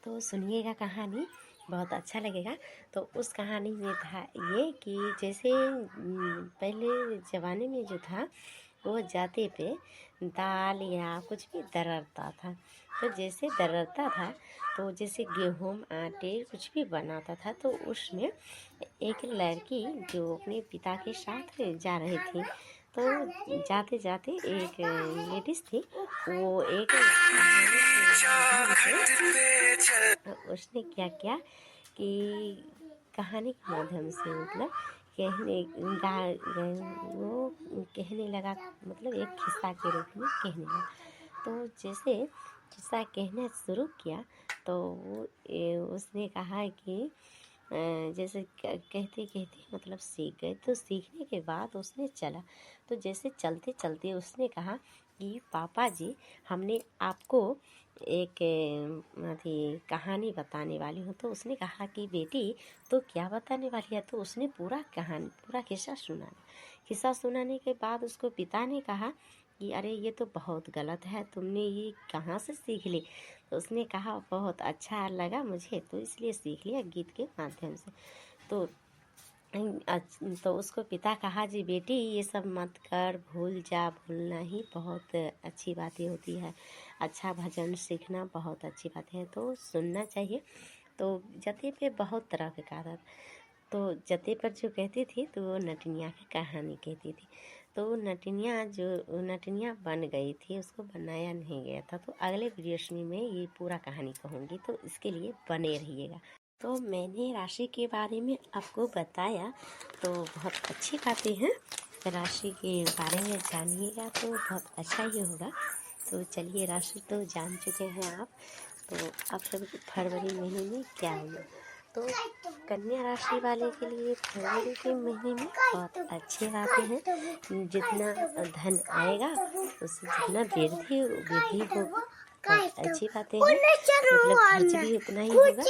तो सुनिएगा कहानी, बहुत अच्छा लगेगा। तो उस कहानी में था ये कि जैसे पहले ज़माने में जो था वो जाते पे दाल या कुछ भी दररता था। तो जैसे दररता था तो जैसे गेहूँ आटे कुछ भी बनाता था तो उसमें एक लड़की जो अपने पिता के साथ जा रही थी। तो जाते जाते एक लेडीज़ थी, वो एक उसने क्या किया कि कहानी के माध्यम से मतलब कहने वो कहने लगा, मतलब एक किस्सा के रूप में कहने लगा। तो जैसे किस्सा कहना शुरू किया तो उसने कहा कि जैसे कहते कहते मतलब सीख गए। तो सीखने के बाद उसने चला, तो जैसे चलते चलते उसने कहा कि पापा जी, हमने आपको एक अथी कहानी बताने वाली हूँ। तो उसने कहा कि बेटी तो क्या बताने वाली है। तो उसने पूरा कहानी पूरा किस्सा सुनाने के बाद उसको पिता ने कहा कि अरे ये तो बहुत गलत है, तुमने ये कहाँ से सीख ली। तो उसने कहा बहुत अच्छा लगा मुझे तो इसलिए सीख लिया गीत के माध्यम से। तो उसको पिता कहा जी बेटी ये सब मत कर, भूल जा, भूलना ही बहुत अच्छी बातें होती है, अच्छा भजन सीखना बहुत अच्छी बात है, तो सुनना चाहिए। तो जते पे बहुत तरह के गाना, तो जते पर जो कहती थी तो वो नटनिया की कहानी कहती थी। तो नटनिया बन गई थी, उसको बनाया नहीं गया था। तो अगले वीडियो में ये पूरा कहानी कहूँगी, तो इसके लिए बने रहिएगा। तो मैंने राशि के बारे में आपको बताया, तो बहुत अच्छी बातें हैं, राशि के बारे में जानिएगा तो बहुत अच्छा ही होगा। तो चलिए, राशि तो जान चुके हैं आप, तो अब फरवरी महीने में क्या होगा। तो कन्या राशि वाले के लिए फरवरी के महीने में बहुत अच्छी बातें हैं। जितना धन आएगा उससे जितना वृद्धि होगा, बहुत अच्छी बातें हैं। मतलब खर्च भी उतना ही होगा,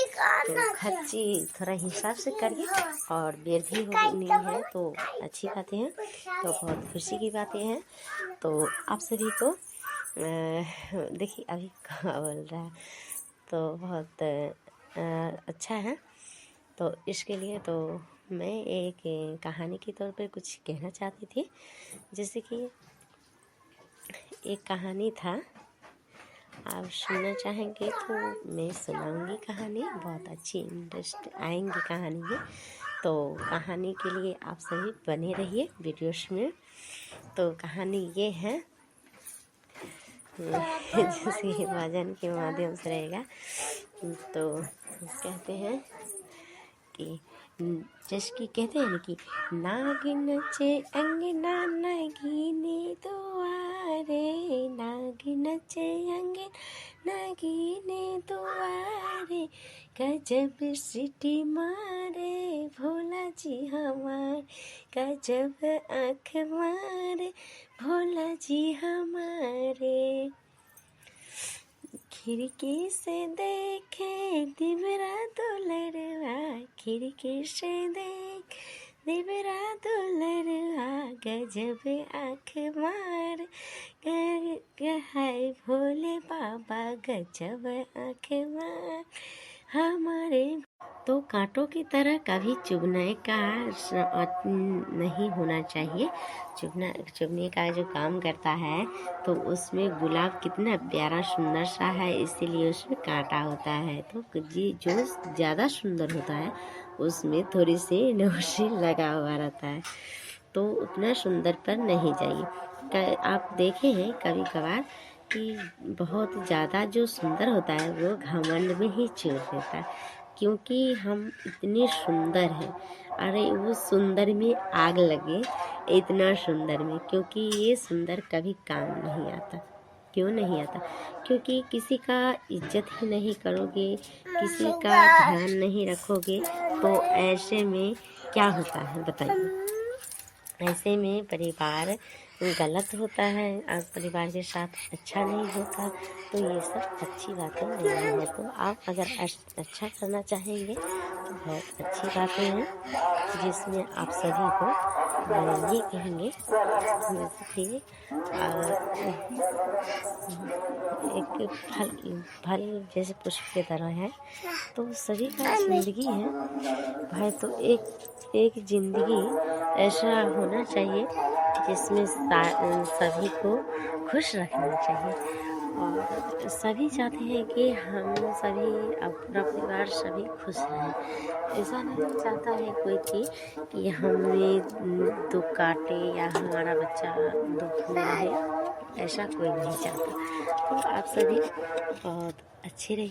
तो खर्च थोड़ा हिसाब से करिए, और वृद्धि होनी है तो अच्छी बातें हैं, तो बहुत खुशी की बातें हैं। तो आप सभी को देखिए अभी क्या बोल रहा है, तो बहुत अच्छा है। तो इसके लिए तो मैं एक कहानी के तौर पे कुछ कहना चाहती थी। जैसे कि एक कहानी था, आप सुनना चाहेंगे तो मैं सुनाऊंगी कहानी, बहुत अच्छी इंटरेस्ट आएंगी कहानी में। तो कहानी के लिए आप सभी बने रहिए वीडियोस में। तो कहानी ये है जैसे भजन के माध्यम से रहेगा। तो कहते हैं कि जैसे कि कहते हैं ना कि नागिन नचे अंगना नागिने दुआरे, नागिन नचे अंगना नागिने दुआरे, गजब सीटी मारे भोला जी हमारे, गजब आँख मारे भोला जी हमारे, खिड़की से देखे दिवरा दुलरवा, खिड़की से देख दिवरा दुलरवा, गजब आँख मार है भोले बाबा, गजब आँख मार हमारे। तो कांटों की तरह कभी चुभने का नहीं होना चाहिए। चुभने का जो काम करता है तो उसमें गुलाब कितना प्यारा सुंदर सा है, इसीलिए उसमें कांटा होता है। तो जो ज़्यादा सुंदर होता है उसमें थोड़ी सी नोशी लगा हुआ रहता है, तो उतना सुंदर पर नहीं जाइए। आप देखे हैं कभी कभार कि बहुत ज़्यादा जो सुंदर होता है वो घमंड में ही चूर देता है, क्योंकि हम इतने सुंदर हैं। अरे वो सुंदर में आग लगे, इतना सुंदर में, क्योंकि ये सुंदर कभी काम नहीं आता। क्यों नहीं आता? क्योंकि किसी का इज्जत ही नहीं करोगे, किसी का ध्यान नहीं रखोगे, तो ऐसे में क्या होता है बताइए। ऐसे में परिवार गलत होता है और परिवार के साथ अच्छा नहीं होता, तो ये सब अच्छी बातें नहीं है। तो आप अगर अच्छा करना चाहेंगे तो बहुत अच्छी बातें हैं, जिसमें आप सभी को ये कहेंगे जैसे कि एक फल जैसे पुष्प की तरह है, तो सभी का ज़िंदगी है भाई। तो एक ज़िंदगी ऐसा होना चाहिए जिसमें सभी को खुश रखना चाहिए। और सभी चाहते हैं कि हम सभी पूरा परिवार सभी खुश रहें। ऐसा नहीं चाहता है कोई कि हमें दुख काटे या हमारा बच्चा दुख में रहे, ऐसा कोई नहीं चाहता। तो आप सभी बहुत अच्छे रहिए।